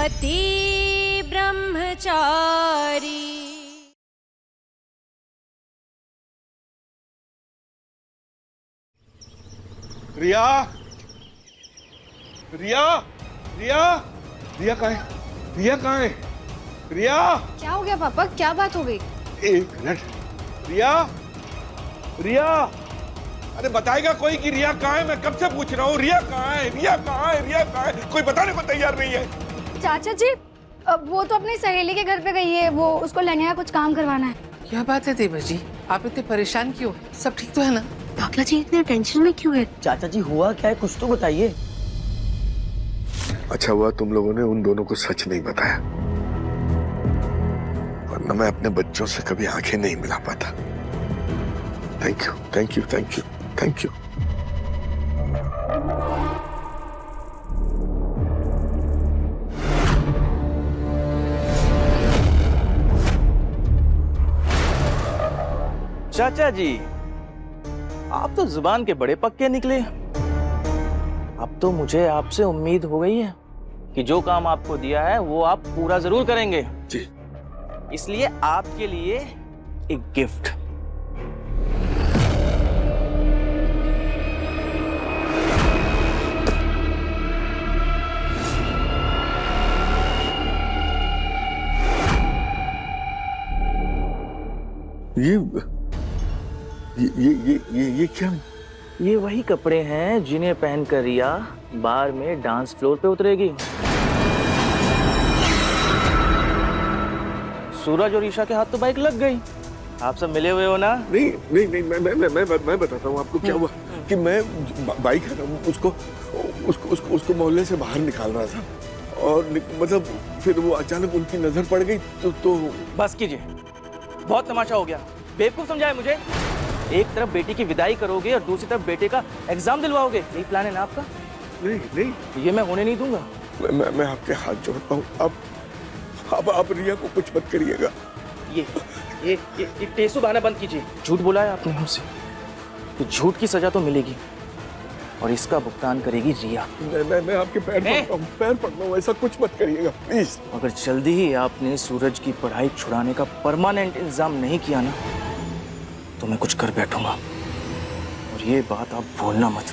पति ब्रह्मचारी। रिया, रिया, रिया, रिया कहाँ है? रिया कहाँ है? रिया! क्या हो गया पापा, क्या बात हो गई? एक मिनट। रिया, रिया, अरे बताएगा कोई कि रिया कहाँ है? मैं कब से पूछ रहा हूँ, रिया कहाँ है? रिया कहाँ है? रिया कहाँ है? कोई बताने को तैयार नहीं है। चाचा जी, वो तो अपनी सहेली के घर पे गई है, वो उसको लेने का कुछ काम करवाना है। क्या बात है देवर जी, आप इतने परेशान क्यों? सब ठीक तो है ना? पापा जी इतने टेंशन में क्यों है? चाचा जी हुआ क्या है, कुछ तो बताइए। अच्छा हुआ तुम लोगों ने उन दोनों को सच नहीं बताया, वरना मैं अपने बच्चों से कभी आंखें नहीं मिला पाता। Thank you, thank you, thank you, thank you. चाचा जी, आप तो जुबान के बड़े पक्के निकले। अब तो मुझे आपसे उम्मीद हो गई है कि जो काम आपको दिया है वो आप पूरा जरूर करेंगे। जी। इसलिए आपके लिए एक गिफ्ट। ये क्या? ये वही कपड़े हैं जिन्हें पहनकर रिया बार में डांस फ्लोर पे उतरेगी। सूरज और ईशा के हाथ तो बाइक लग गई। आप सब मिले हुए हो ना? नहीं नहीं नहीं, मैं बताता हूँ आपको क्या हुआ कि मैं बाइक है ना, उसको मोहल्ले से बाहर निकाल रहा था और मतलब फिर वो अचानक उनकी नजर पड़ गई तो बस कीजिए, बहुत तमाशा हो गया। बेवकूफ समझाए मुझे। एक तरफ बेटी की विदाई करोगे और दूसरी तरफ बेटे का एग्जाम दिलवाओगे, यही प्लान है ना आपका? नहीं नहीं, ये मैं होने नहीं दूंगा। मैं आपके हाथ जोड़ता हूँ, आप रिया को कुछ मत करिएगा। ये टेसू बहाना बंद कीजिए। झूठ बोला है आपने मुझसे, तो झूठ की सजा तो मिलेगी और इसका भुगतान करेगी रिया। मैं आपके पैर पड़ता हूँ, ऐसा कुछ मत करिएगा प्लीज। अगर जल्दी ही आपने सूरज की पढ़ाई छुड़ाने का परमानेंट इंतजाम नहीं किया ना, तो मैं कुछ कर बैठूंगा और ये बात आप भूलना मत।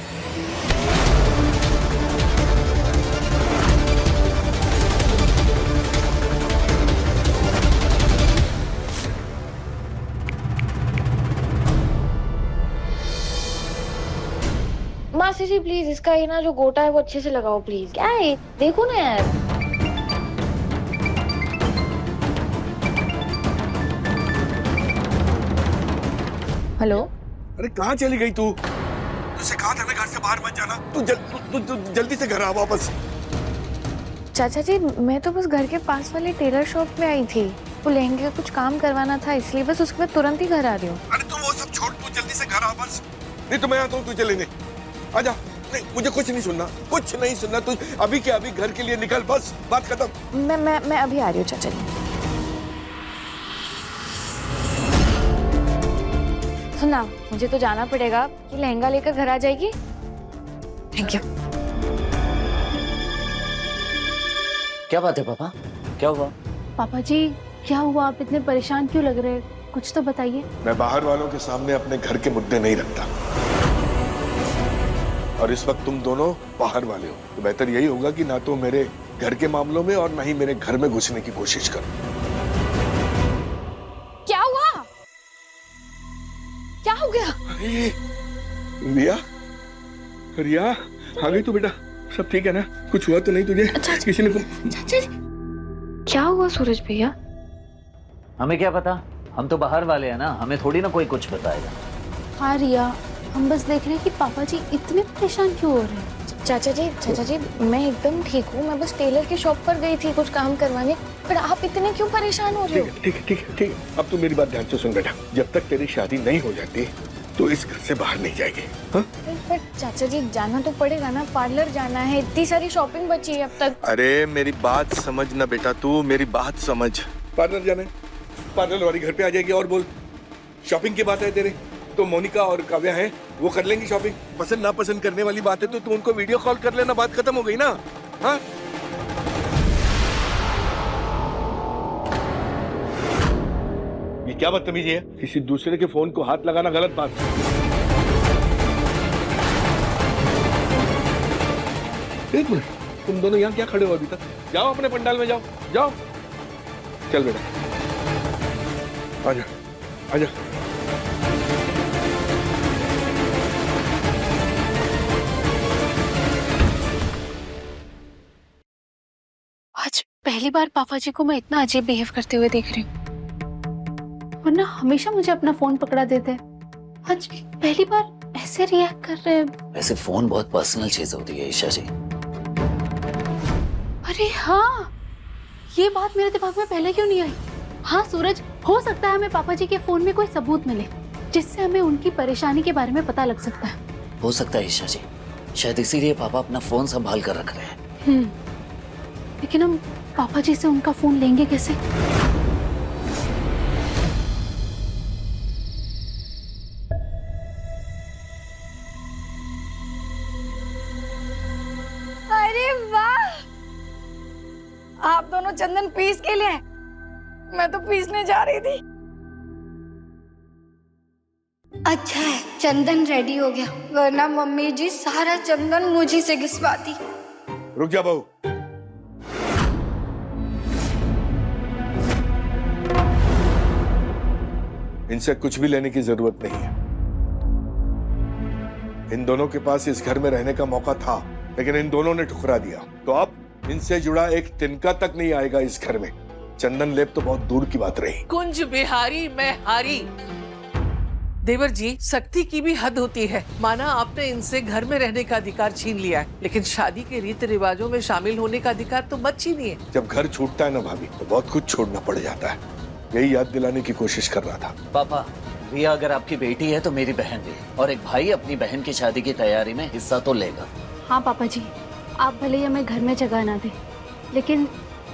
मासी जी प्लीज, इसका ये ना जो गोटा है वो अच्छे से लगाओ प्लीज। क्या है देखो ना यार। हेलो, अरे कहाँ चली गई तू? तुझसे कहा था मैं घर से बाहर मत जाना। तू जल्दी से घर आ वापस। चाचा जी मैं तो बस घर के पास वाले टेलर शॉप में आई थी, वो लहंगे का कुछ काम करवाना था इसलिए बस उसके बाद तुरंत ही घर आ रही हूँ। अरे तू वो सब छोड़, तू जल्दी से घर आ बस। नहीं तो मैं आता हूँ तुझे लेने। आजा। नहीं मुझे कुछ नहीं सुनना, कुछ नहीं सुनना। तू अभी के अभी घर के लिए निकल, बस बात खत्म। मैं अभी आ रही हूँ चाचा जी। सुना, मुझे तो जाना पड़ेगा कि लहंगा लेकर घर आ जाएगी। Thank you. क्या बात है पापा, क्या हुआ? पापा जी क्या हुआ, आप इतने परेशान क्यों लग रहे हैं? कुछ तो बताइए। मैं बाहर वालों के सामने अपने घर के मुद्दे नहीं रखता, और इस वक्त तुम दोनों बाहर वाले हो, तो बेहतर यही होगा कि ना तो मेरे घर के मामलों में और ना ही मेरे घर में घुसने की कोशिश करो। क्या हुआ, क्या हो गया? रिया, रिया आ गई तू बेटा? सब ठीक है ना? कुछ हुआ तो नहीं तुझे? किसी ने चाचा जी क्या हुआ सूरज भैया? हमें क्या पता, हम तो बाहर वाले हैं ना, हमें थोड़ी ना कोई कुछ बताएगा। हाँ रिया, हम बस देख रहे हैं कि पापा जी इतने परेशान क्यों हो रहे हैं। चाचा जी मैं एकदम ठीक हूँ, मैं बस टेलर की शॉप पर गई थी कुछ काम करवाने, पर आप इतने क्यों परेशान हो रहे हो? ठीक है। अब तू मेरी बात ध्यान से सुन बेटा, जब तक तेरी शादी नहीं हो जाती तो इस घर से बाहर नहीं जाएगी। हाँ? पर चाचा जी जाना तो पड़ेगा ना, पार्लर जाना है, इतनी सारी शॉपिंग बची है अब तक। अरे मेरी बात समझ ना बेटा, तू मेरी बात समझ। पार्लर जाना है, पार्लर वाली घर पे आ जाएगी और बोल शॉपिंग की बात है तेरे, तो मोनिका और काव्या हैं, वो कर लेंगी शॉपिंग। पसंद ना पसंद करने वाली बात है तो तू उनको वीडियो कॉल कर लेना, बात खत्म हो गई ना। हाँ क्या बदतमीजी है? किसी दूसरे के फोन को हाथ लगाना गलत बात है। एक मिनट, तुम दोनों यहाँ क्या खड़े हो अभी तक? जाओ अपने पंडाल में जाओ, जाओ। चल बेटा, आजा, आजा। आज पहली बार पापा जी को मैं इतना अजीब बिहेव करते हुए देख रही हूँ, वरना हमेशा मुझे अपना फोन पकड़ा देते हैं। आज पहली बार ऐसे रिएक्ट कर रहे हैं। वैसे फोन बहुत पर्सनल चीज होती है ईशा जी। अरे हाँ, ये बात मेरे दिमाग में पहले क्यों नहीं आई? हाँ सूरज, हो सकता है हमें पापा जी के फोन में कोई सबूत मिले जिससे हमें उनकी परेशानी के बारे में पता लग सकता है। हो सकता है ईशा जी, शायद इसीलिए पापा अपना फोन संभाल कर रख रहे हैं। लेकिन हम पापा जी से उनका फोन लेंगे कैसे? अरे वाह, आप दोनों चंदन पीस के लिए, मैं तो पीसने जा रही थी। अच्छा है चंदन रेडी हो गया, वरना मम्मी जी सारा चंदन मुझी से घिसवाती। रुक जा बहू। इनसे कुछ भी लेने की जरूरत नहीं है। इन दोनों के पास इस घर में रहने का मौका था, लेकिन इन दोनों ने ठुकरा दिया। तो अब इनसे जुड़ा एक तिनका तक नहीं आएगा इस घर में। चंदन लेप तो बहुत दूर की बात रही। कुंज बिहारी मैं हारी। देवर जी, सख्ती की भी हद होती है। माना आपने इनसे घर में रहने का अधिकार छीन लिया है, लेकिन शादी के रीति रिवाजों में शामिल होने का अधिकार तो मत छीनिए। जब घर छूटता है ना भाभी, तो बहुत कुछ छोड़ना पड़ जाता है। यही याद दिलाने की कोशिश कर रहा था। पापा, रिया अगर आपकी बेटी है तो मेरी बहन भी, और एक भाई अपनी बहन की शादी की तैयारी में हिस्सा तो लेगा। हाँ पापा जी, आप भले ही हमें घर में जगह ना दें, लेकिन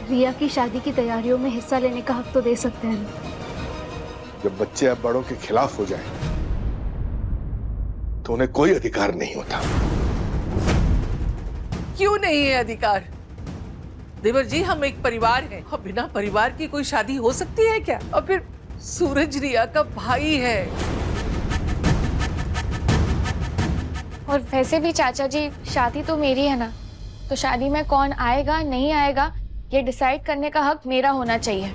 रिया की शादी की तैयारियों में हिस्सा लेने का हक तो दे सकते हैं। जब बच्चे अब बड़ों के खिलाफ हो जाए तो उन्हें कोई अधिकार नहीं होता। क्यों नहीं है अधिकार? देवर जी, हम एक परिवार हैं, और बिना परिवार की कोई शादी हो सकती है क्या? और फिर सूरज रिया का भाई है। और वैसे भी चाचा जी, शादी तो मेरी है ना, तो शादी में कौन आएगा नहीं आएगा ये डिसाइड करने का हक मेरा होना चाहिए।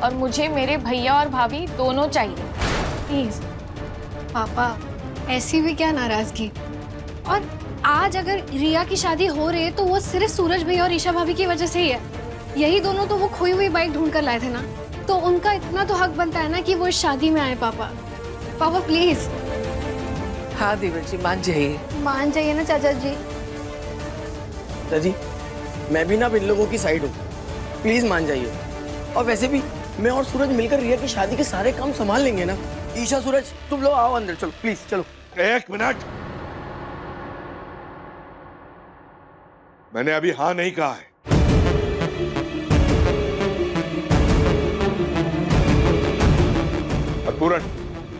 और मुझे मेरे भैया और भाभी दोनों चाहिए। प्लीज पापा, ऐसी भी क्या नाराजगी? और आज अगर रिया की शादी हो रही है तो वो सिर्फ सूरज भैया और ईशा भाभी की वजह से ही है। यही दोनों तो वो खोई हुई बाइक ढूंढ कर लाए थे ना, तो उनका इतना तो हक बनता है ना कि वो इस शादी में आए। पापा पापा प्लीज। हाँ देवर जी, मान जाइए। मान जाइए ना चाचा जी। चाचा जी, मैं भी ना इन लोगों की साइड हूँ, प्लीज मान जाइए। और वैसे भी मैं और सूरज मिलकर रिया की शादी के सारे काम संभाल लेंगे ना। ईशा, सूरज, तुम लोग आओ अंदर, चलो प्लीज चलो। एक मिनट, मैंने अभी हाँ नहीं कहा है। और पूरन,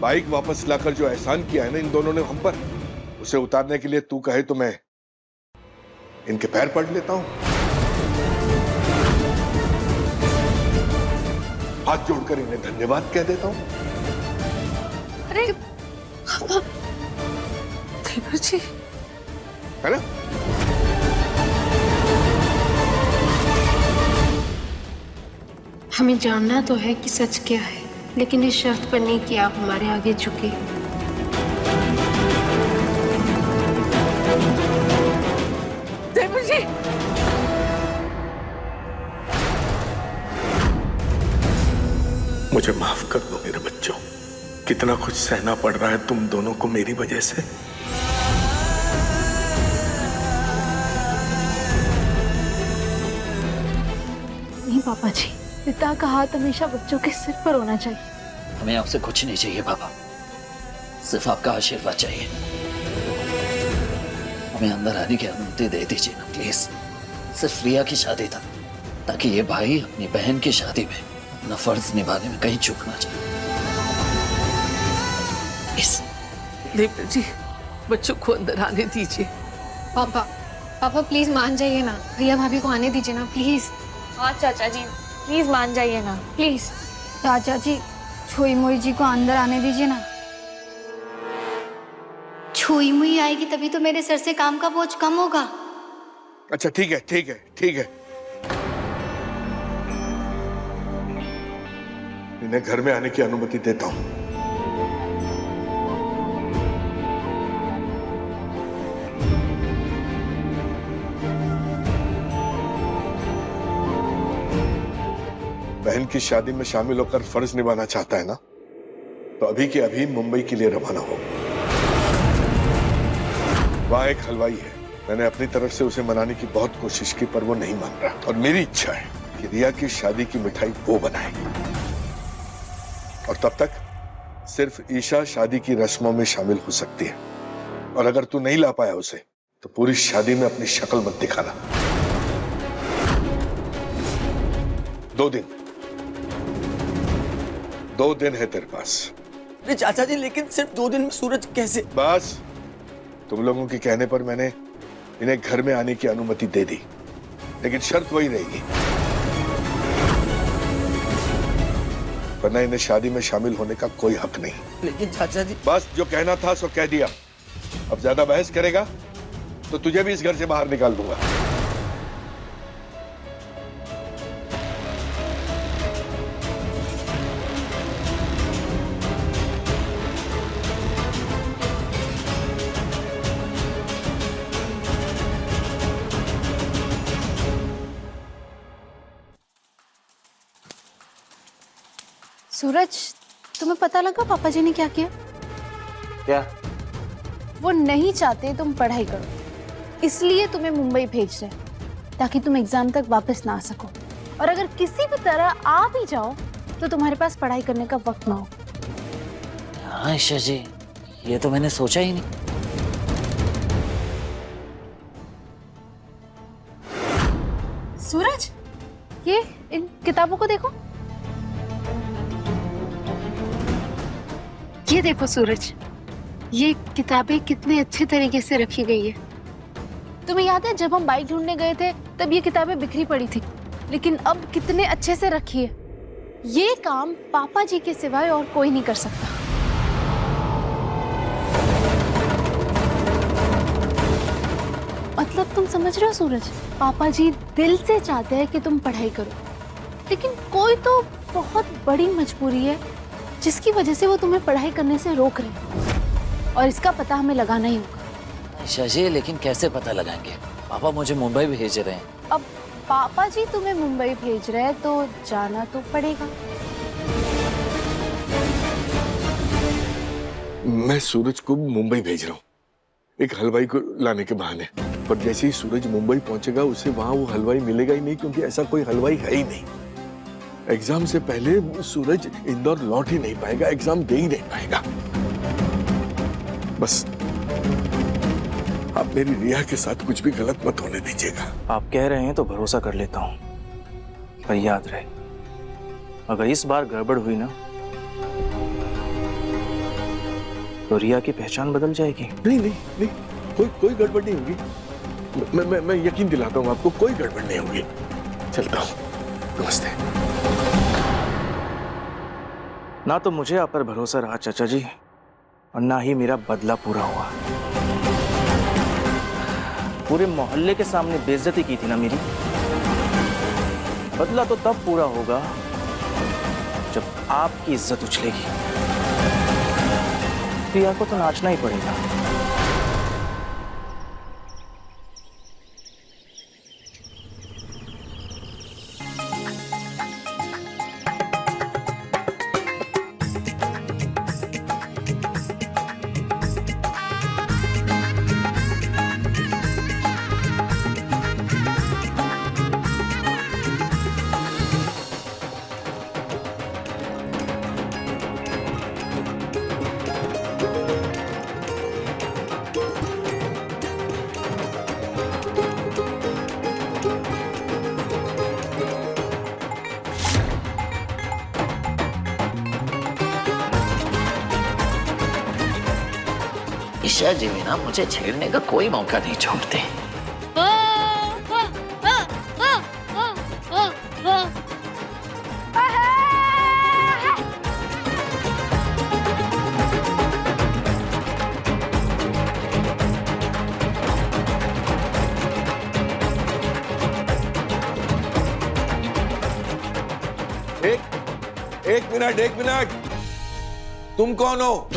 बाइक वापस लाकर जो एहसान किया है ना इन दोनों ने हम पर, उसे उतारने के लिए तू कहे तो मैं इनके पैर पड़ लेता हूं। हाथ जोड़कर इन्हें धन्यवाद कह देता हूं। अरे देवर जी, है ना? हमें जानना तो है कि सच क्या है, लेकिन इस शर्त पर नहीं कि आप हमारे आगे झुके। देवर जी, मुझे माफ कर दो मेरे बच्चों। कितना कुछ सहना पड़ रहा है तुम दोनों को मेरी वजह से। नहीं पापा जी, पिता का हाथ हमेशा बच्चों के सिर पर होना चाहिए। हमें आपसे कुछ नहीं चाहिए पापा, सिर्फ आपका आशीर्वाद चाहिए। हमें अंदर आने की अनुमति दे दीजिए ना प्लीज। सिर्फ रिया की शादी तक, ताकि ये भाई अपनी बहन की शादी में अपना फर्ज निभाने में कहीं चूक ना जाए। देवर जी, बच्चों को अंदर आने दीजिए। पापा पापा प्लीज मान जाइए ना, भैया भाभी को आने दीजिए ना प्लीज। हाँ चाचा जी, प्लीज मान जाइए ना, प्लीज। चाचा जी, छुई मुई जी को अंदर आने दीजिए ना। छुई मुई आएगी तभी तो मेरे सर से काम का बोझ कम होगा। अच्छा ठीक है ठीक है ठीक है, इन्हें घर में आने की अनुमति देता हूं। बहन की शादी में शामिल होकर फर्ज निभाना चाहता है ना, तो अभी के अभी मुंबई के लिए रवाना हो। वहां एक हलवाई है, मैंने अपनी तरफ से उसे मनाने की बहुत कोशिश की पर वो नहीं मान रहा, और मेरी इच्छा है कि रिया की शादी की मिठाई वो बनाए, और तब तक सिर्फ ईशा शादी की रस्मों में शामिल हो सकती है। और अगर तू नहीं ला पाया उसे तो पूरी शादी में अपनी शक्ल मत दिखाना। 2 दिन है तेरे पास। अरे चाचा जी, लेकिन सिर्फ 2 दिन में सूरज कैसे? बस तुम लोगों के कहने पर मैंने इन्हें घर में आने की अनुमति दे दी, लेकिन शर्त वही रहेगी, वरना इन्हें शादी में शामिल होने का कोई हक नहीं। लेकिन चाचा जी। बस जो कहना था सो कह दिया। अब ज्यादा बहस करेगा तो तुझे भी इस घर से बाहर निकाल दूंगा। सूरज, तुम्हें पता लगा पापा जी ने क्या किया? क्या? वो नहीं चाहते तुम पढ़ाई करो, इसलिए तुम्हें मुंबई भेज रहे हैं ताकि तुम एग्जाम तक वापस ना आ सको, और अगर किसी भी तरह आ भी जाओ तो तुम्हारे पास पढ़ाई करने का वक्त ना हो। हाँ ईशा जी, ये तो मैंने सोचा ही नहीं। सूरज, ये इन किताबों को देखो। ये देखो सूरज, ये किताबें कितने अच्छे तरीके से रखी गई है। तुम्हें याद है जब हम बाइक ढूंढने गए थे तब ये किताबें बिखरी पड़ी थी, लेकिन अब कितने अच्छे से रखी है। ये काम पापा जी के सिवाय और कोई नहीं कर सकता। मतलब तुम समझ रहे हो सूरज, पापा जी दिल से चाहते हैं कि तुम पढ़ाई करो, लेकिन कोई तो बहुत बड़ी मजबूरी है जिसकी वजह से वो तुम्हें पढ़ाई करने से रोक रहे हैं, और इसका पता हमें लगाना ही होगा। ईशा जी, लेकिन कैसे पता लगाएंगे? पापा मुझे मुंबई भेज रहे हैं। अब पापा जी तुम्हें मुंबई भेज रहे हैं तो जाना तो पड़ेगा। मैं सूरज को मुंबई भेज रहा हूँ एक हलवाई को लाने के बहाने, पर जैसे ही सूरज मुंबई पहुंचेगा उसे वहां वो हलवाई मिलेगा ही नहीं, क्योंकि ऐसा कोई हलवाई है ही नहीं। एग्जाम से पहले सूरज इंदौर लौट ही नहीं पाएगा, एग्जाम दे ही नहीं पाएगा। बस आप मेरी रिया के साथ कुछ भी गलत मत होने दीजिएगा। आप कह रहे हैं तो भरोसा कर लेता हूँ, पर याद रहे अगर इस बार गड़बड़ हुई ना तो रिया की पहचान बदल जाएगी। नहीं नहीं नहीं, कोई गड़बड़ नहीं होगी। मैं यकीन दिलाता हूँ आपको, कोई गड़बड़ नहीं होगी। चलता हूँ, नमस्ते। ना तो मुझे आप पर भरोसा रहा चाचा जी, और ना ही मेरा बदला पूरा हुआ। पूरे मोहल्ले के सामने बेइज्जती की थी ना मेरी, बदला तो तब पूरा होगा जब आपकी इज्जत उछलेगी। रिया को तो नाचना ही पड़ेगा। ईशा जी भी ना मुझे छेड़ने का कोई मौका नहीं छोड़ते। एक मिनट, तुम कौन हो?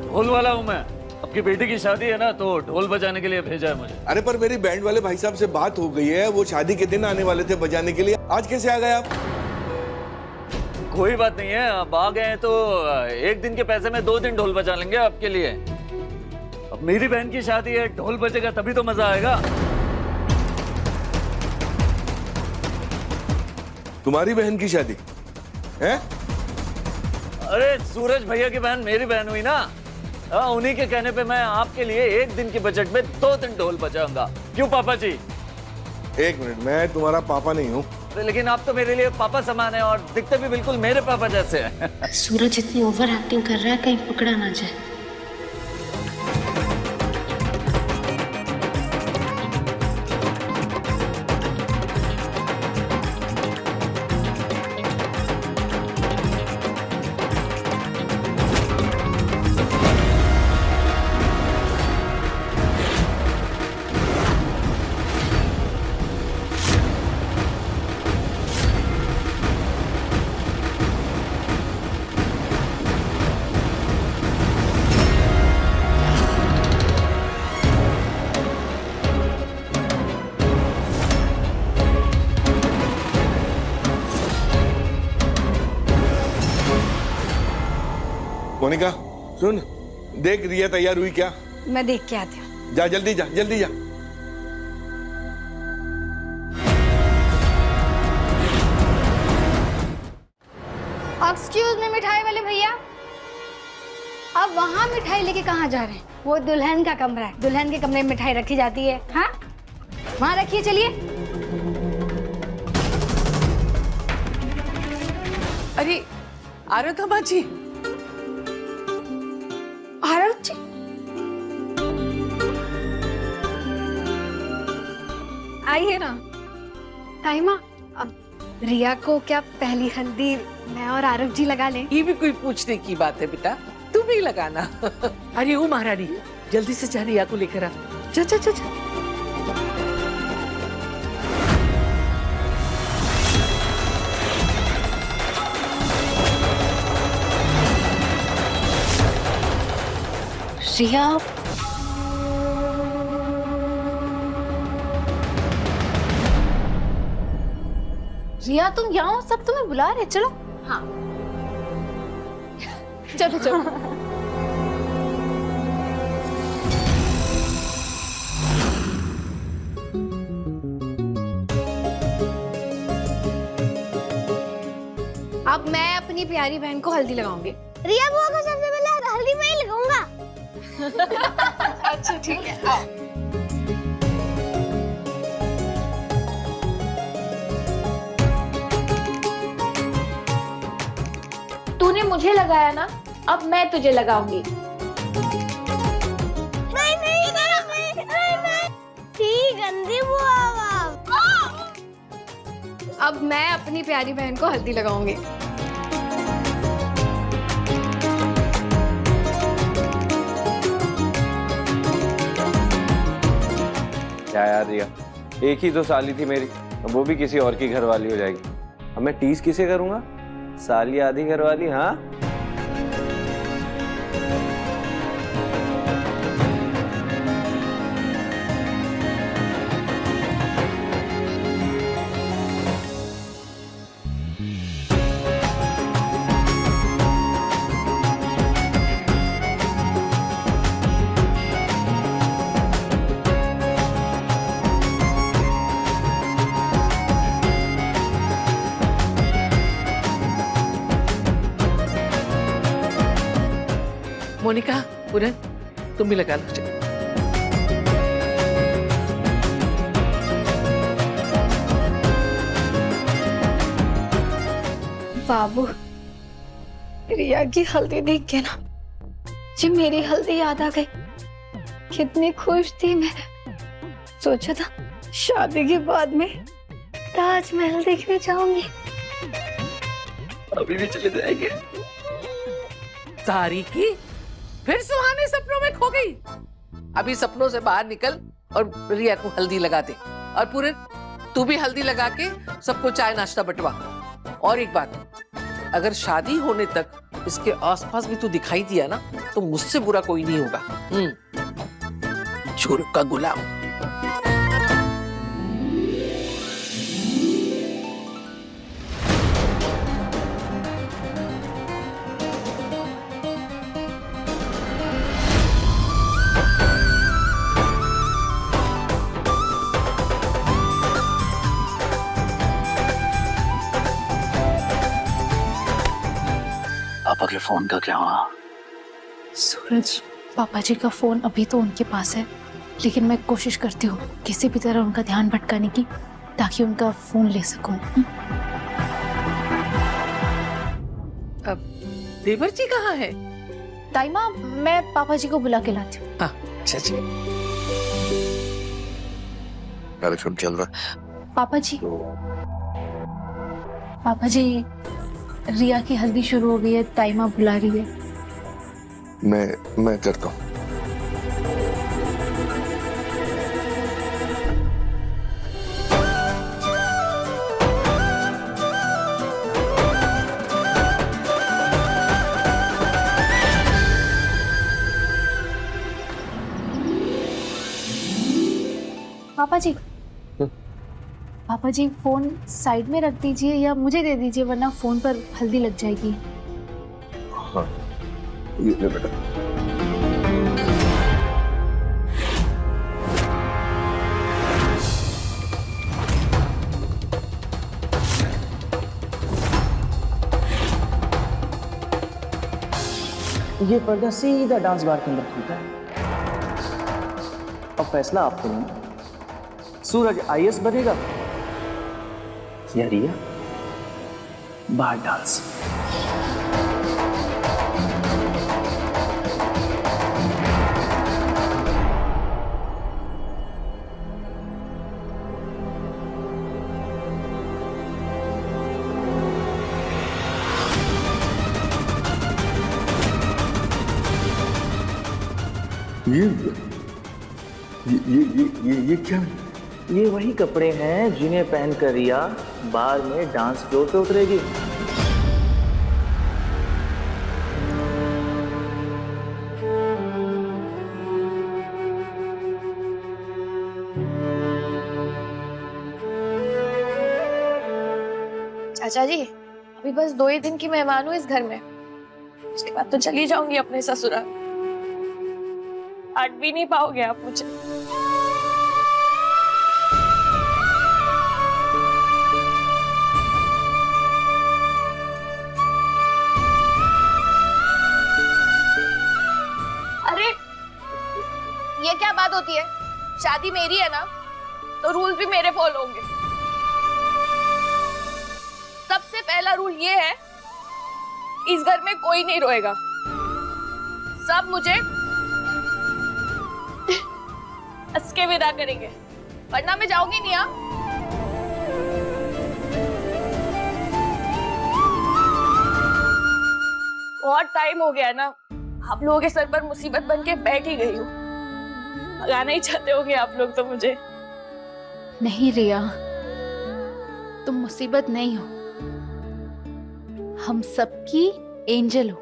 ढोल वाला हूँ मैं। आपकी बेटी की शादी है ना, तो ढोल बजाने के लिए भेजा है मुझे। अरे पर मेरी बैंड वाले भाई साहब से बात हो गई है, वो शादी के दिन आने वाले थे बजाने के लिए। आज कैसे आ गए आप? कोई बात नहीं है, अब आ गए हैं तो एक दिन के पैसे में 2 दिन ढोल बजा लेंगे आपके लिए। अब मेरी बहन की शादी है, ढोल बजेगा तभी तो मजा आएगा। तुम्हारी बहन की शादी है? अरे सूरज भैया की बहन मेरी बहन हुई ना। उन्हीं के कहने पे मैं आपके लिए एक दिन के बजट में 2 दिन ढोल बजाऊंगा। क्यों पापा जी? एक मिनट, मैं तुम्हारा पापा नहीं हूँ। लेकिन आप तो मेरे लिए पापा समान है और दिखते भी बिल्कुल मेरे पापा जैसे हैं। सूरज इतनी ओवर एक्टिंग कर रहा है, कहीं पकड़ा ना जाए। मोनिका सुन, देख रिया तैयार हुई क्या? मैं देख के आती हूँ। जा जल्दी जा। एक्सक्यूज मी मिठाई वाले भैया, अब वहाँ मिठाई लेके कहाँ जा रहे हैं? वो दुल्हन का कमरा है, दुल्हन के कमरे में मिठाई रखी जाती है। हाँ, वहाँ रखिए, चलिए। अरे आराधना जी, आरव जी, आइए ना। ताईमा, अब रिया को क्या पहली हल्दी मैं और आरव जी लगा लें? ये भी कोई पूछने की बात है बेटा, तुम ही लगाना। अरे ओ महारानी, जल्दी से जा रिया को लेकर आ। जा। रिया, रिया तुम यहाँ हो, सब तुम्हें बुला रहे, चलो। हाँ चलो। अब मैं अपनी प्यारी बहन को हल्दी लगाऊंगी। रिया बुआ को सबसे पहले हल्दी मैं ही लगाऊंगा। अच्छा ठीक है, आओ। तूने मुझे लगाया ना, अब मैं तुझे लगाऊंगी। नहीं, ठीक गंदी बुआ। अब मैं अपनी प्यारी बहन को हल्दी लगाऊंगी। क्या यार रिया, एक ही तो साली थी मेरी, वो भी किसी और की घरवाली हो जाएगी। अब मैं टीज किसे करूंगा? साली आधी घरवाली। हाँ मोनिका, पूरन, तुम भी लगा लो। बाबू, रिया की हल्दी देख के ना जी मेरी हल्दी याद आ गई। कितनी खुश थी मैं, सोचा था शादी के बाद में ताजमहल देखने जाऊंगी। अभी भी चले जाएंगे। तारीकी फिर सुहाने सपनों में खो गई। अभी सपनों से बाहर निकल और रिया को हल्दी लगा दे। और पूरे तू भी हल्दी लगा के सबको चाय नाश्ता बंटवा। और एक बात, अगर शादी होने तक इसके आसपास भी तू दिखाई दिया ना तो मुझसे बुरा कोई नहीं होगा। छोरू का गुलाम। पापा के फोन का क्या हुआ? सूरज, पापा जी का फोन अभी तो उनके पास है, लेकिन मैं कोशिश करती हूँ किसी भी तरह उनका ध्यान भटकाने की, ताकि उनका फोन ले सकूं। अब देवर जी कहाँ है? ताई माँ, मैं पापा जी को बुला के लाती हूँ। हाँ, अच्छा। कार्यक्रम चल रहा है। पापा जी, रिया की हल्दी शुरू हो गई है, ताई माँ बुला रही है। मैं करता हूँ। पापा जी फोन साइड में रख दीजिए या मुझे दे दीजिए, वरना फोन पर हल्दी लग जाएगी। हाँ, ये ले बेटा। ये पर्दा सीधा डांस बार के अंदर खुलता है। अब फैसला आपको लेना, सूरज आईएएस बनेगा या रिया बार डांस। ये क्या? ये वही कपड़े हैं जिन्हें पहनकर रिया बार में डांस फ्लोर पे उतरेगी। चाचा जी, अभी बस 2 ही दिन की मेहमान हूँ इस घर में, उसके बाद तो चली जाऊंगी अपने ससुराल। हट भी नहीं पाओगे आप मुझे। अरे ये क्या बात होती है? शादी मेरी है ना, तो रूल भी मेरे फॉलो होंगे। सबसे पहला रूल ये है, इस घर में कोई नहीं रोएगा, सब मुझे हंस के विदा करेंगे, वरना मैं जाऊंगी नहीं। हाँ, बहुत टाइम हो गया ना, आप लोगों के सर पर मुसीबत बन के बैठ ही गई हूँ। भगाना ही चाहते होंगे आप लोग तो मुझे। नहीं रिया, तुम मुसीबत नहीं हो, हम सबकी एंजल हो।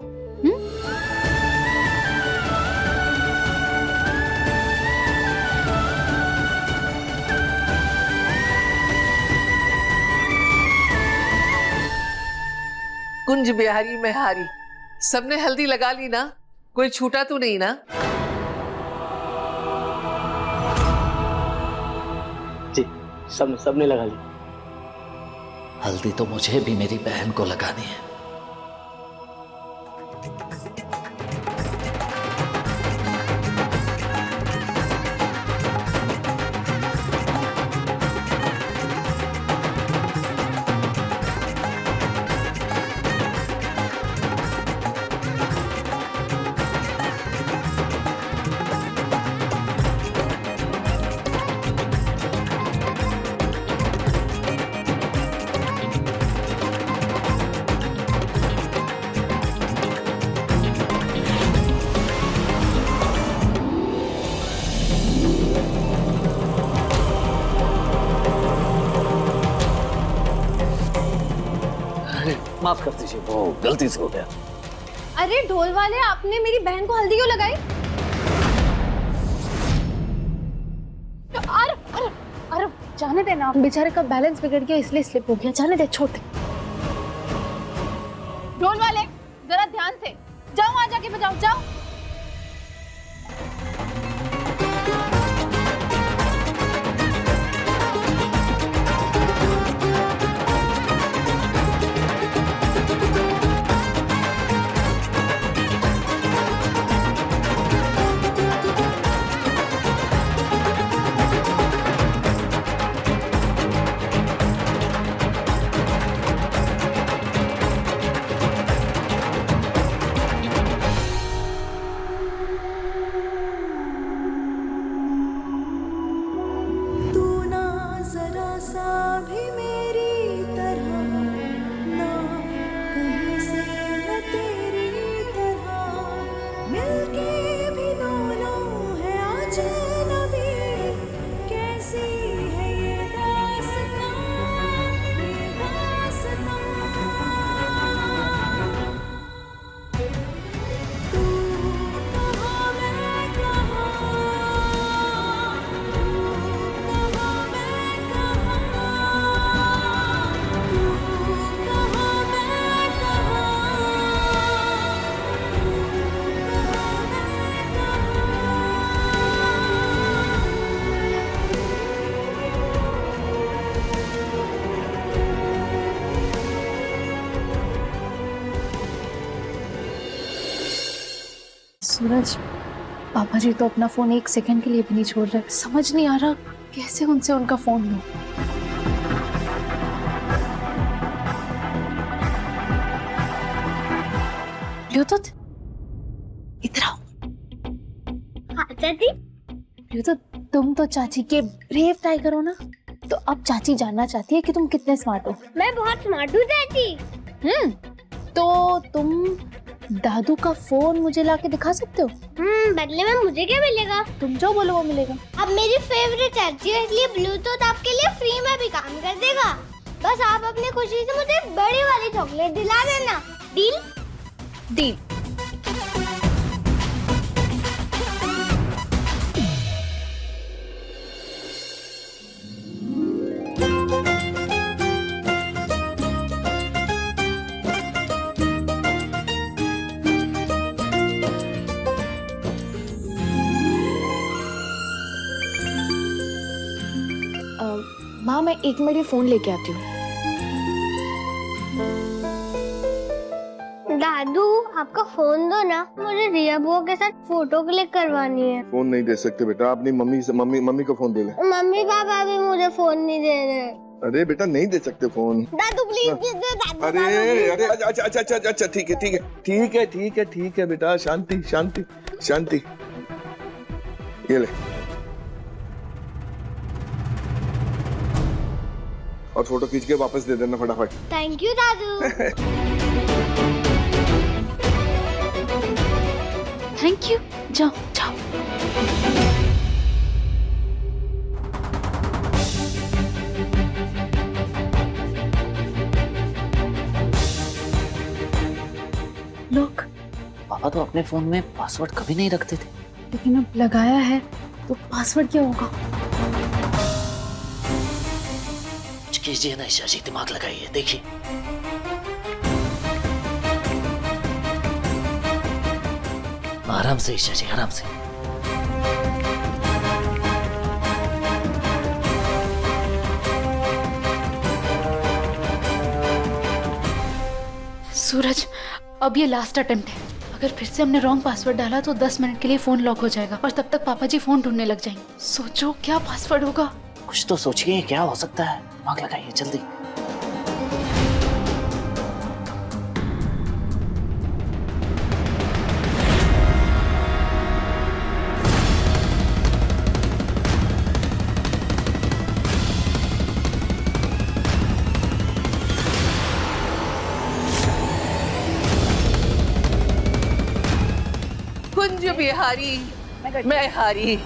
कुंज बिहारी में हारी, सबने हल्दी लगा ली ना? कोई छूटा तो नहीं ना? जी, सबने लगा ली। हल्दी तो मुझे भी मेरी बहन को लगानी है। माफ कर दीजिए, वो गलती से हो गया। अरे ढोल वाले, आपने मेरी बहन को हल्दी क्यों लगाई? अरे अरे अरे जाने देना, बेचारे का बैलेंस बिगड़ गया इसलिए स्लिप हो गया, जाने दे, छोड़ दे। ढोल वाले जरा ध्यान से जाओ, वहां जाके बजाओ, जाओ। सूरज, पापा जी तो अपना फोन एक सेकंड के लिए भी नहीं छोड़ रहे। समझ नहीं आ रहा कैसे उनसे उनका फोन लूं। ब्लूटूथ, इधर आओ। हाँ चाची। ब्लूटूथ, तुम तो चाची के ब्रेव टाइगर हो ना, तो अब चाची जानना चाहती है कि तुम कितने स्मार्ट हो। मैं बहुत स्मार्ट हूँ चाची। तो तुम दादू का फोन मुझे लाके दिखा सकते हो? बदले में मुझे क्या मिलेगा? तुम जो बोलो वो मिलेगा। अब मेरी फेवरेट चाची है, इसलिए ब्लूटूथ आपके लिए फ्री में भी काम कर देगा। बस आप अपनी खुशी से मुझे बड़ी वाली चॉकलेट दिला देना। डील? डील। माँ, मैं 1 मिनट फोन लेके आती हूँ। दादू आपका फोन दो ना, मुझे रिया बुआ के साथ फोटो क्लिक करवानी है। फोन नहीं दे सकते बेटा, अपनी मम्मी को फोन दे ले। मम्मी पापा भी मुझे फोन नहीं दे रहे। अरे बेटा नहीं दे सकते फोन। दादू प्लीज दे दो दादू। अरे अच्छा ठीक है बेटा, शांति। ये ले, और फोटो खींच के वापस दे देना फटाफट। Thank you Dadu. Thank you. जाओ जाओ। लोग, पापा तो अपने फोन में पासवर्ड कभी नहीं रखते थे। लेकिन अब लगाया है तो पासवर्ड क्या होगा? कुछ कीजिए ना ईशा जी, दिमाग लगाइए, देखिए। आराम से ईशा जी, आराम से। सूरज, अब ये लास्ट अटेम्प्ट है। अगर फिर से हमने रॉन्ग पासवर्ड डाला तो 10 मिनट के लिए फोन लॉक हो जाएगा और तब तक पापा जी फोन ढूंढने लग जाएंगे। सोचो क्या पासवर्ड होगा। कुछ तो सोचिए, क्या हो सकता है? दिमाग लगाइए जल्दी। कुंज बिहारी, मैं हारी।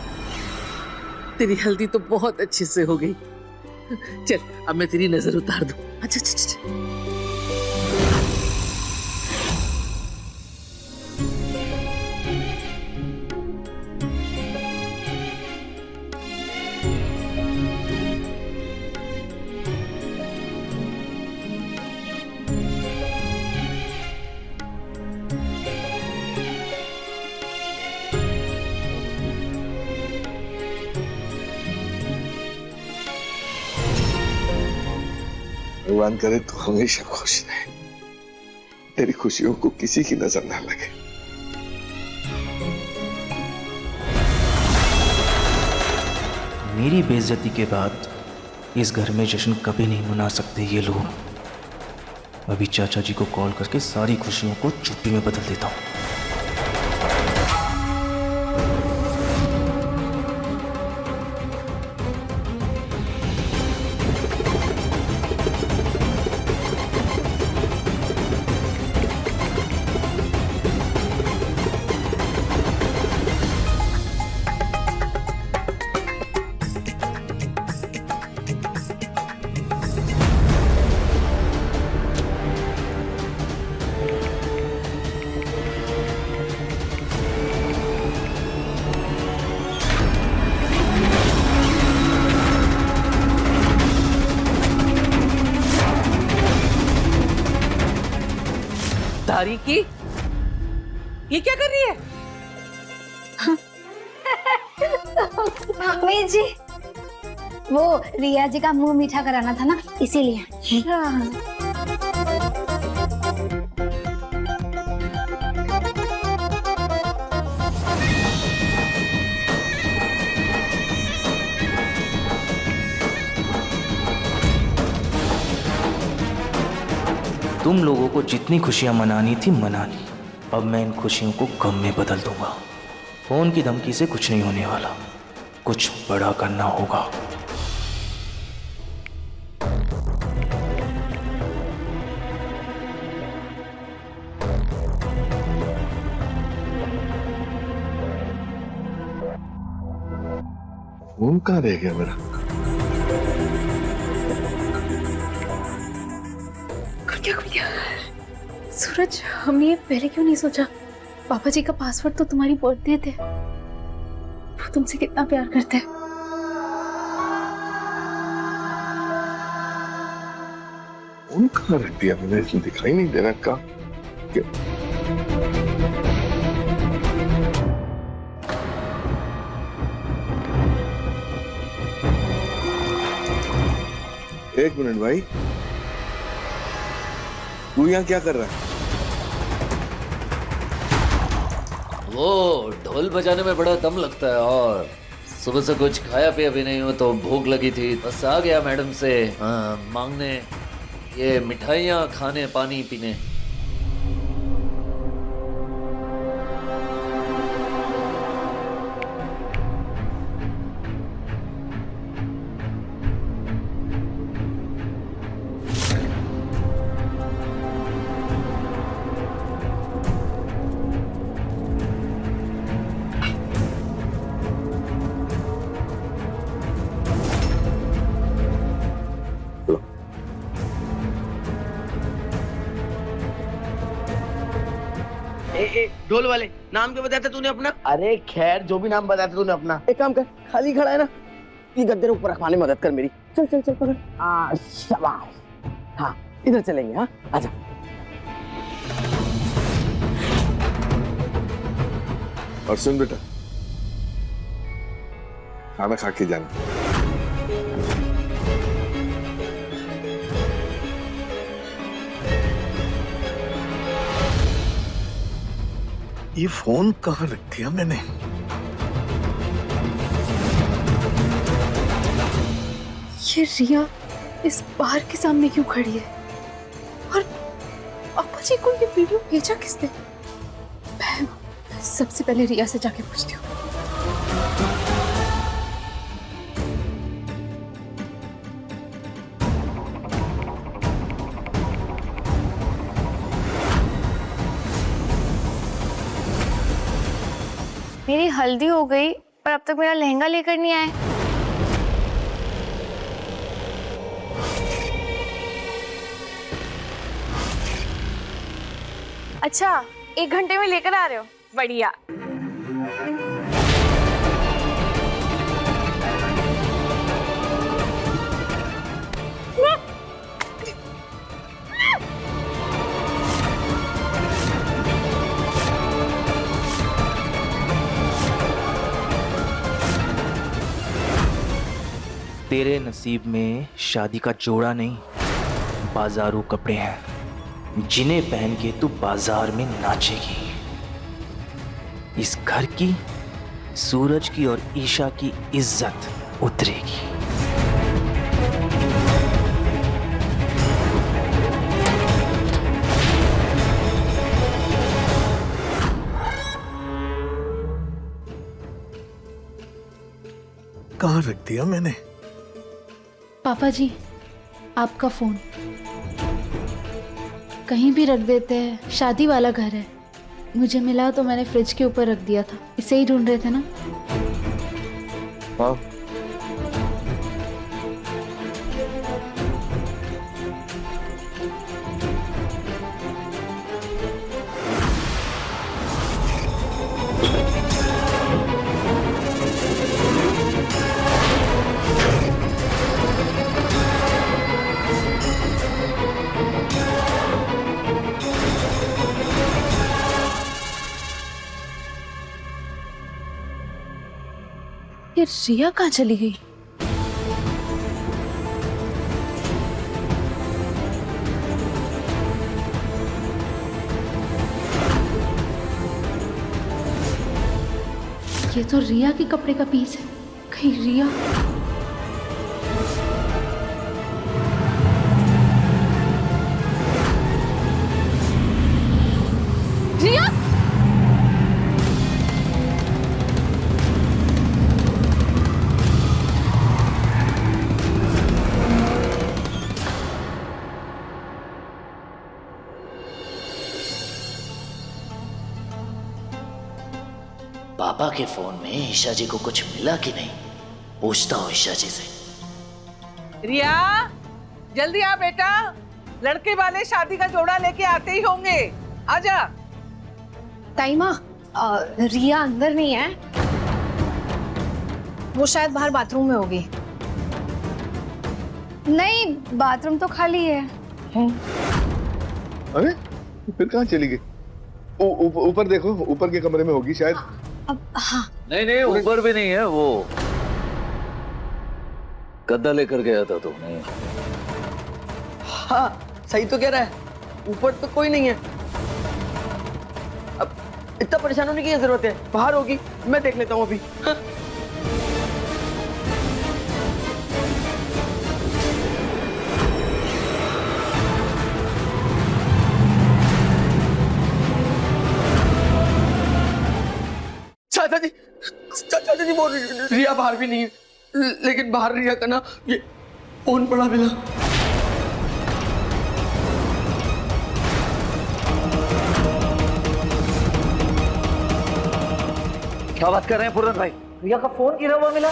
तेरी हल्दी तो बहुत अच्छे से हो गई। चल अब मैं तेरी नजर उतार दूं। अच्छा अच्छा अच्छा। भगवान करे तो हमेशा खुश रहे, तेरी खुशियों को किसी की नजर ना लगे। मेरी बेइज्जती के बाद इस घर में जश्न कभी नहीं मना सकते ये लोग। अभी चाचा जी को कॉल करके सारी खुशियों को चुप्पी में बदल देता हूँ। तारीकी, ये क्या कर रही है? मम्मी जी, वो रिया जी का मुंह मीठा कराना था ना, इसीलिए। तुम लोगों को जितनी खुशियां मनानी थी मना ली। अब मैं इन खुशियों को गम में बदल दूंगा। फोन की धमकी से कुछ नहीं होने वाला, कुछ बड़ा करना होगा। फोन कहाँ रह गया मेरा? सूरज, हमने ये पहले क्यों नहीं सोचा? पापा जी का पासवर्ड तो तुम्हारी बर्थडे थे। वो तुमसे कितना प्यार करते हैं। फोन कहाँ रख दिया मैंने? इसमें दिखाई नहीं दे रहा। का एक मिनट भाई, तू यहाँ क्या कर रहा है? वो ढोल बजाने में बड़ा दम लगता है, और सुबह से कुछ खाया पिया भी नहीं हो तो भूख लगी थी, बस आ गया मैडम से मांगने ये मिठाइयाँ खाने, पानी पीने। ढोल वाले, नाम क्या बताया था तूने अपना? अरे खैर, जो भी नाम बताया था तूने अपना, एक काम कर, खाली खड़ा है ना, ये गद्दे ऊपर रखवाने में मदद कर मेरी। चल चल चल पकड़। शाबाश। हाँ, इधर चलेंगे। हाँ, आजा। और सुन बेटा, खाना खा के जाना। ये फोन कहाँ रख दिया मैंने? ये रिया इस बार के सामने क्यों खड़ी है? और पापा जी को ये वीडियो भेजा किसने? मैं सबसे पहले रिया से जाके पूछती हूँ। मेरी हल्दी हो गई पर अब तक मेरा लहंगा लेकर नहीं आए। अच्छा, 1 घंटे में लेकर आ रहे हो? बढ़िया। तेरे नसीब में शादी का जोड़ा नहीं, बाजारू कपड़े हैं जिन्हें पहन के तू बाजार में नाचेगी। इस घर की, सूरज की और ईशा की इज्जत उतरेगी। कहाँ रख दिया मैंने? पापा जी, आपका फोन कहीं भी रख देते हैं, शादी वाला घर है। मुझे मिला तो मैंने फ्रिज के ऊपर रख दिया था। इसे ही ढूंढ रहे थे ना? हाँ। ये रिया कहाँ चली गई? ये तो रिया के कपड़े का पीस है। कहीं रिया? रिया! पापा के फोन में ईशा जी को कुछ मिला कि नहीं, पूछता हूँ ईशा जी से। रिया, जल्दी आ बेटा, लड़के वाले शादी का जोड़ा लेके आते ही होंगे। आजा। ताई माँ, रिया अंदर नहीं है, वो शायद बाहर बाथरूम में होगी। नहीं, बाथरूम तो खाली है। अरे फिर कहाँ चली गई? ऊपर देखो, ऊपर के कमरे में होगी शायद। अब हाँ, नहीं नहीं, ऊपर भी नहीं है, वो गद्दा लेकर गया था तो नहीं। हाँ सही तो कह रहा है, ऊपर तो कोई नहीं है। अब इतना परेशान होने की क्या जरूरत है, बाहर होगी, मैं देख लेता हूँ अभी। हाँ? चाचा जी वो रिया बाहर भी नहीं है, लेकिन बाहर रिया का ना ये फोन पड़ा मिला। क्या बात कर रहे हैं पूरन भाई? रिया का फोन गिरा हुआ मिला।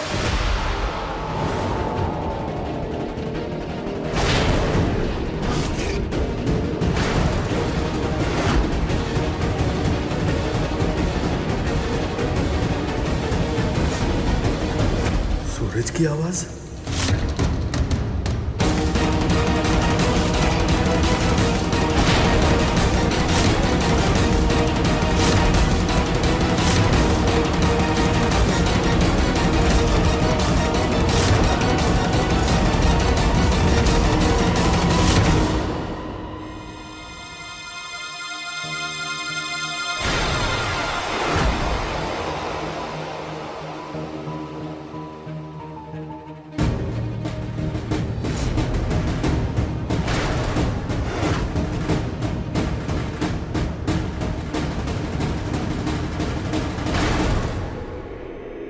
सूरज की आवाज?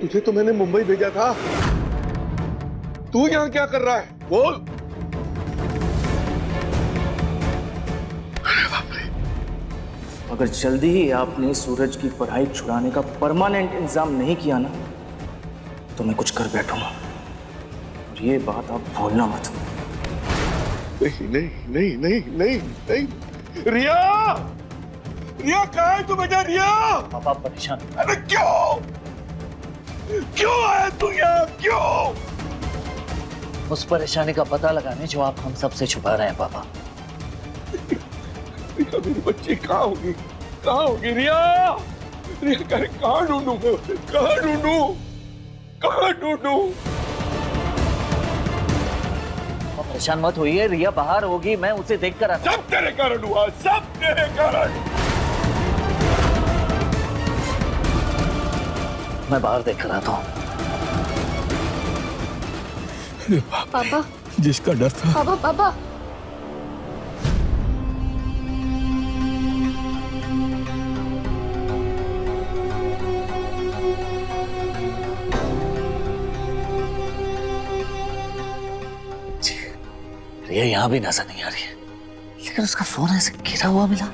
तुझे तो मैंने मुंबई भेजा था, तू यहाँ क्या कर रहा है? बोल। अगर जल्दी ही आपने सूरज की पढ़ाई छुड़ाने का परमानेंट इंतजाम नहीं किया ना, तो मैं कुछ कर बैठूंगा। और ये बात आप भूलना मत। नहीं नहीं नहीं नहीं नहीं नहीं। रिया, रिया कहाँ है तू बेटा? रिया पापा परेशान। अरे क्यों क्यों आया तू यहाँ? क्यों? उस परेशानी का पता लगाने जो आप हम सबसे छुपा रहे हैं पापा। रिया मेरी बच्ची कहाँ होगी? कहाँ होगी रिया? रिया कहाँ ढूंढूं मैं उसे? कहाँ ढूंढूं? कहाँ ढूंढूं? परेशान मत होइए, रिया बाहर होगी, मैं उसे देख कर आता। सब तेरे कारण हुआ, सब तेरे कारण। मैं बाहर देख कर आता हूँ। पापा, जिसका डर था। पापा, पापा। रिया यहाँ भी नजर नहीं आ रही है, लेकिन उसका फोन ऐसे गिरा हुआ मिला।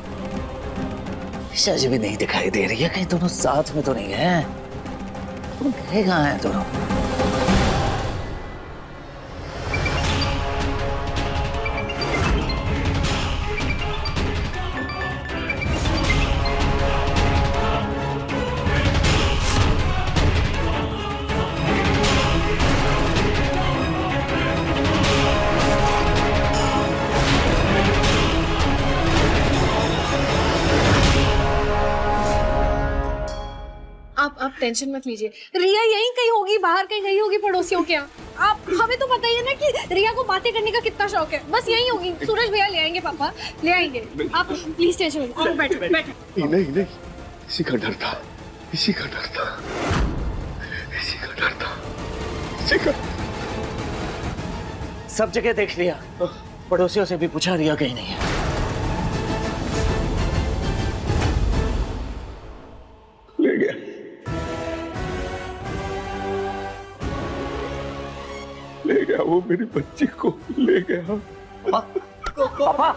ईशा जी भी नहीं दिखाई दे रही है, कहीं दोनों साथ में तो नहीं है। तुम गए कहाँ हैं दोनों? आप टेंशन मत लीजिए, रिया यहीं कहीं होगी, बाहर कहीं गई होगी पड़ोसियों के यहाँ। आप हमें तो पता ही है ना कि रिया को बातें करने का कितना शौक है, बस यहीं होगी। सूरज भैया ले आएंगे, पापा ले आएंगे। आप प्लीज टेंशन मत, आप बैठो बैठो। नहीं, इसी का डर था, इसी का डर था, इसी का डर था, इसी का। सब जगह देख लिया, पड़ोसियों से भी पूछा, रिया कहीं नहीं है। ले गया, ले गया, वो मेरी बच्ची को ले गया। पापा,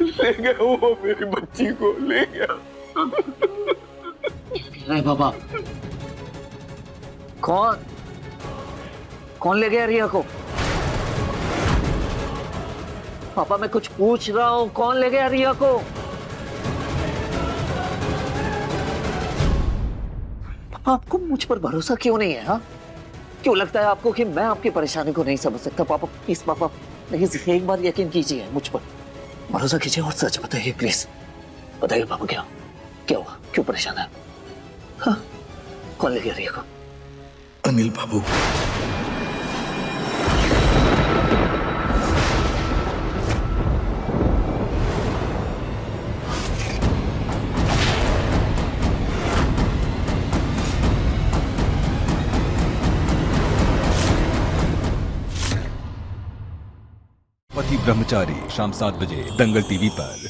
ले गया, वो मेरी बच्ची को ले गया। अरे बाबा, कौन ले गया रिया को? पापा मैं कुछ पूछ रहा हूँ, कौन ले गया रिया को? पापा आपको मुझ पर भरोसा क्यों नहीं है? हाँ, क्यों लगता है आपको कि मैं आपकी परेशानी को नहीं समझ सकता? पापा प्लीज, पापा प्लीज एक बार यकीन कीजिए, मुझ पर भरोसा कीजिए और सच बताइए प्लीज। बताइए पापा, क्या हुआ, क्यों परेशान है? हाँ, कौन ले गया रिया को? अनिल बाबू। पति ब्रह्मचारी शाम 7 बजे दंगल टीवी पर।